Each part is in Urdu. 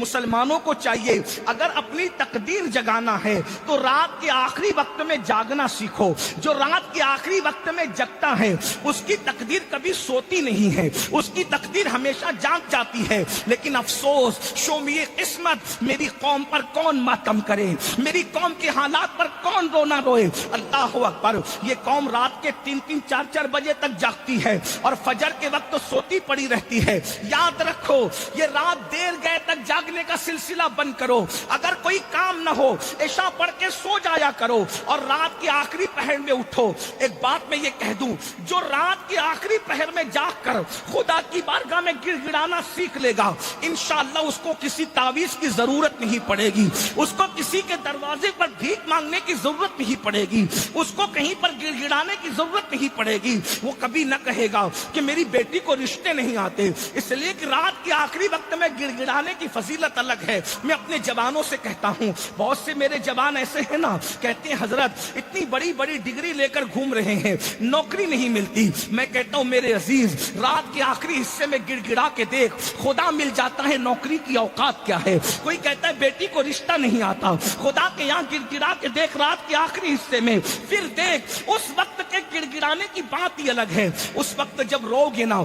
مسلمانوں کو چاہیے اگر اپنی تقدیر جگانا ہے تو رات کے آخری وقت میں جاگنا سیکھو. جو رات کے آخری وقت میں جگتا ہے اس کی تقدیر کبھی سوتی نہیں ہے, اس کی تقدیر ہمیشہ جاگ جاتی ہے. لیکن افسوس شومی قسمت, میری قوم پر کون ماتم کرے, میری قوم کے حالات پر کون رونا روئے. اللہ اکبر, یہ قوم رات کے 3-3 4-4 بجے تک جاگتی ہے اور فجر کے وقت تو سوتی پڑی رہتی ہے. یاد رکھو یہ رات دیر گئے تک جاگنے کا سلسلہ بند کرو. اگر کوئی کام نہ ہو عشاء پڑھ کے سو جایا کرو اور رات کے آخری پہر میں اٹھو. ایک بات میں یہ کہہ دوں, جو رات کے آخری پہر میں جاگ کر خدا کی بارگاہ میں گڑ گڑانا سیکھ لے گا انشاءاللہ اس کو کسی تعویذ کی ضرورت نہیں پڑے گی, اس کو کسی کے دروازے پر بھیک مانگنے کی ضرورت نہیں پڑے گی, اس کو کہیں پر گڑ گڑانے کی ضرورت نہیں پڑے گی. وہ کبھی نہ کہے گا کہ میری بیٹی کو رشتے نہیں آتے, اس لیے کہ رات کے آخری وقت میں گڑ گڑانے کی فضیلت الگ ہے. میں اپنے جوانوں سے کہتا ہوں, بہت سے میرے جوان ایسے ہیں نا, کہتے ہیں حضرت اتنی بڑی بڑی ڈگری لے کر گھوم رہے ہیں, نوکری نہیں ملتی. میں کہتا ہوں میرے عزیز, رات کے آخری حصے میں گڑ گڑا کے دیکھ, خدا مل جاتا ہے. نوکری کی اوقات کیا ہے؟ کوئی کہتا ہے بیٹی کو رشتہ نہیں آتا, خدا کے یہاں گڑ گڑا کے دیکھ رات کے آخری حصے میں, پھر دیکھ اس وقت کے گڑ گڑانے کی بات ہی الگ ہے. اس وقت جب رو گے نا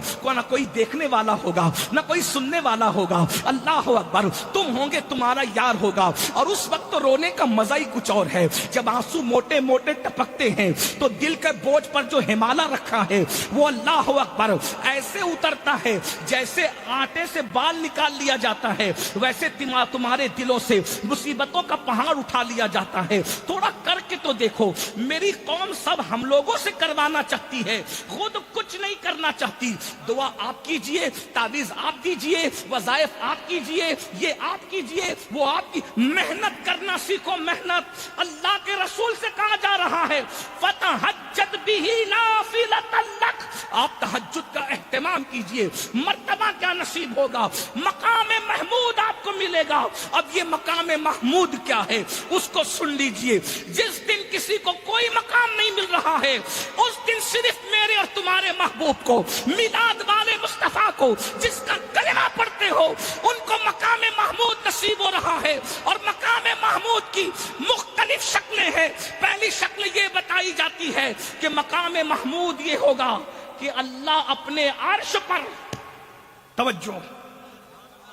کوئی دیکھنے والا ہوگا, نہ کوئی سننے والا ہوگا. اللہ اکبر, تم ہوں گے, تمہارا یار ہوگا, اور اس وقت تو رونے کا مزہ ہی کچھ اور ہے. جب آنسو موٹے موٹے ٹپکتے ہیں تو دل کے بوجھ پر جو ہمالا رکھا ہے وہ اللہ اکبر ایسے اترتا ہے جیسے آٹے سے بال نکال لیا جاتا ہے, ویسے تمہارے دلوں سے مصیبتوں کا پہاڑ اٹھا لیا جاتا ہے. تھوڑا کر کے تو دیکھو. میری قوم سب ہم لوگوں سے کروانا چاہتی ہے, خود کچھ نہیں کرنا چاہتی. دعا آپ کیجئے, تعویذ آپ دیجئے, وظائف آپ کیجئے, یہ آپ کیجئے, وہ آپ کی. محنت کرنا سیکھو, محنت. اللہ کے رسول سے کہا جا رہا ہے فتہجد بہ نافلۃ لک, آپ تہجد کا اہتمام کیجئے. مرتبہ کیا نصیب ہوگا, مقام محمود آپ کو ملے گا. اب یہ مقام محمود کیا ہے اس کو سن لیجئے. جس دن کسی کو کوئی مقام نہیں مل رہا ہے اس دن صرف میرے اور تمہارے محبوب کو, میلاد والے مصطفیٰ کو جس کا کلمہ پڑھتے ہو ان کو مقام محمود نصیب ہو رہا ہے. اور مقام محمود کی مختلف شکلیں ہیں. پہلی شکل یہ بتائی جاتی ہے کہ مقام محمود یہ ہوگا کہ اللہ اپنے عرش پر, توجہ,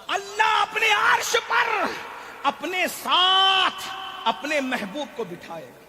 اللہ اپنے عرش پر اپنے ساتھ اپنے محبوب کو بٹھائے گا.